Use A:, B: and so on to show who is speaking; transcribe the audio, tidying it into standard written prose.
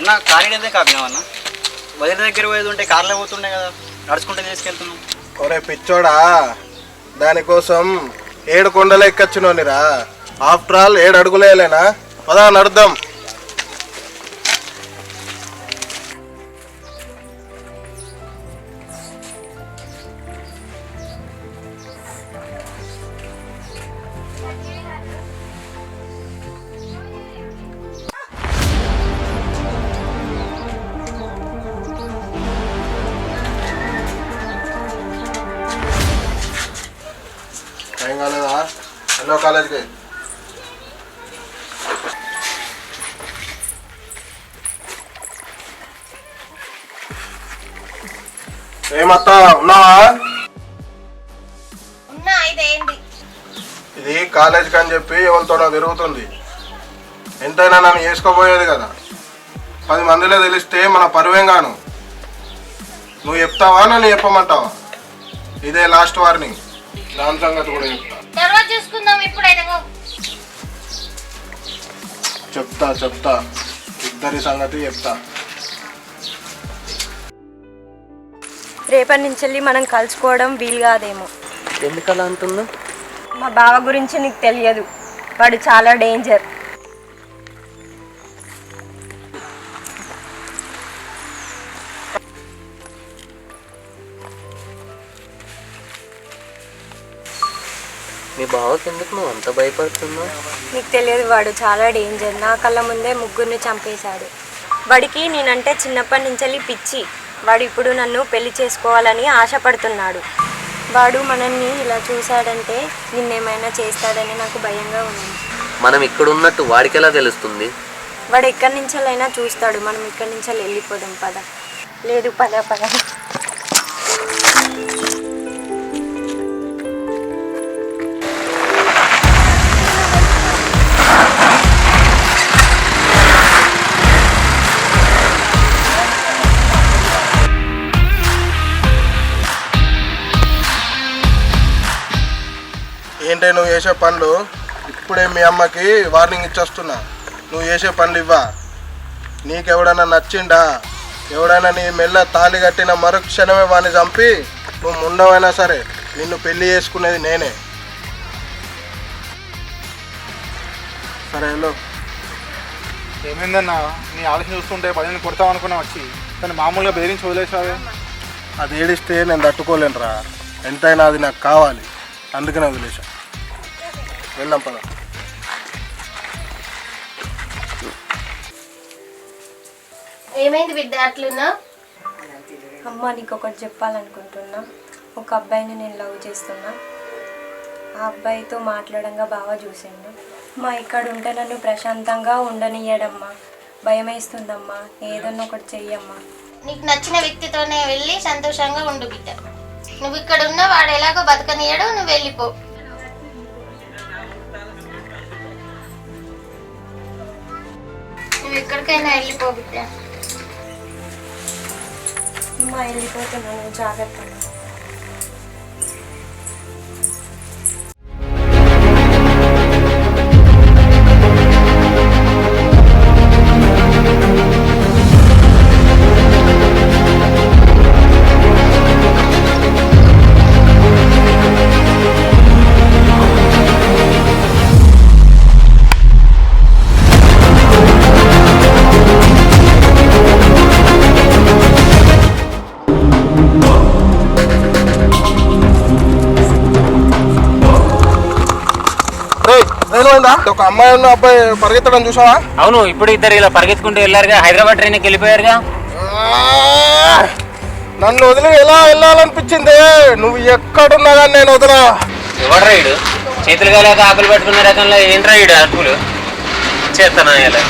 A: అన్న కానీదే కాపినావన్న వదిలి దగ్గర పోయేది ఉంటే కార్లో పోతుండే కదా నడుచుకుంటే తీసుకెళ్తున్నాం.
B: ఒరే పిచ్చోడా, దానికోసం 7 కొండలు ఎక్కచ్చునోనిరా. After all 7 అడుగులేనా? పదా నడుద్దాం. ఏం కాలేదా? హలో కాలేజ్కి ఏమత్తా ఉన్నావా? ఇది కాలేజ్కి అని చెప్పి ఎవరితోనో తిరుగుతుంది. ఎంతైనా నన్ను వేసుకోబోయేది కదా. 10 మందిలో తెలిస్తే మన పరువేం గాను. నువ్వు చెప్తావా నన్ను చెప్పమంటావా? ఇదే లాస్ట్ వార్నింగ్. దాని సంగతి కూడా చెప్తా ఇద్దరి సంగతి చెప్తా.
C: రేపటి నుంచి మనం కలుసుకోవడం వీలు కాదేమో.
D: ఎందుకలా అంటున్నా?
C: మా బావ గురించి నీకు తెలియదు, వాడు చాలా డేంజర్.
D: మీ బావకి ఎందుకు నువ్వు అంత భయపడుతున్నావు?
C: నీకు తెలియదు, వాడు చాలా డేంజర్. నా కళ్ళ ముందే 3 చంపేశాడు. వాడికి నేనంటే చిన్నప్పటి నుంచి పిచ్చి. వాడు ఇప్పుడు నన్ను పెళ్లి చేసుకోవాలని ఆశపడుతున్నాడు. వాడు మనల్ని ఇలా చూశాడంటే నిన్నేమైనా చేస్తాడని నాకు భయంగా ఉంది.
D: మనం ఇక్కడ ఉన్నట్టు వాడికి ఎలా తెలుస్తుంది?
C: వాడు ఎక్కడి నుంచెల్లైనా చూస్తాడు. మనం ఇక్కడి నుంచి వెళ్ళిపోదాం పద. లేదు పద.
B: ఏంటే నువ్వు చేసే పనులు? ఇప్పుడే మీ అమ్మకి వార్నింగ్ ఇచ్చేస్తున్నా. నువ్వు చేసే పనులు ఇవ్వా. నీకెవడైనా నచ్చిండా? ఎవడైనా నీ మెల్ల తాళి కట్టిన మరుక్షణమే వాడిని చంపి నువ్వు ముండవైనా సరే నిన్ను పెళ్లి చేసుకునేది నేనే. సరే హలో.
E: ఏమైందన్నా? నీ ఆలోచన చూస్తుంటే 10 కొడతావు అనుకున్నా వచ్చి, కానీ మామూలుగా బెదిరించి వదిలేసావే.
B: అది ఏడిస్తే నేను తట్టుకోలేనురా. ఎంతైనా అది నాకు కావాలి, అందుకనే వదిలేసా. వెళ్దాం పద.
F: ఏమైంది విద్యార్థులున్నా?
C: అమ్మ నీకు ఒకటి చెప్పాలనుకుంటున్నా. ఒక అబ్బాయిని నేను లవ్ చేస్తున్నా. ఆ అబ్బాయితో మాట్లాడంగా బాగా చూసిండు. మా ఇక్కడ ఉంటే నన్ను ప్రశాంతంగా ఉండనియ్యడమ్మా. భయం వేస్తుందమ్మా. ఏదన్నా ఒకటి చెయ్యమ్మా.
F: నీకు నచ్చిన వ్యక్తితోనే వెళ్ళి సంతోషంగా ఉండు బిడ్డ. నువ్వు ఇక్కడ ఉన్న వాడు ఎలాగో బతకనియడు, నువ్వు వెళ్ళిపో. నువ్వు ఎక్కడికైనా వెళ్ళిపో బిడ్డ.
C: అమ్మా వెళ్ళిపోతున్నాను, జాగ్రత్త.
B: ఒక అమ్మాయి ఉన్న అబ్బాయి పరిగెత్తడం చూసావా?
D: అవును, ఇప్పుడు ఇద్దరు ఇలా పరిగెత్తుకుంటూ వెళ్ళారుగా. హైదరాబాద్ ట్రైన్కి వెళ్ళిపోయారుగా.
B: నన్ను వదిలి ఎలా వెళ్ళాలనిపించింది? నువ్వు ఎక్కడున్నా కానీ నేను వదిలా.
D: ఎవడు రైడు? చేతులు కాలేక ఆకులు పట్టుకున్న రకంలో ఏంటి రైడు? అటుకులు చేస్తానా ఇలా?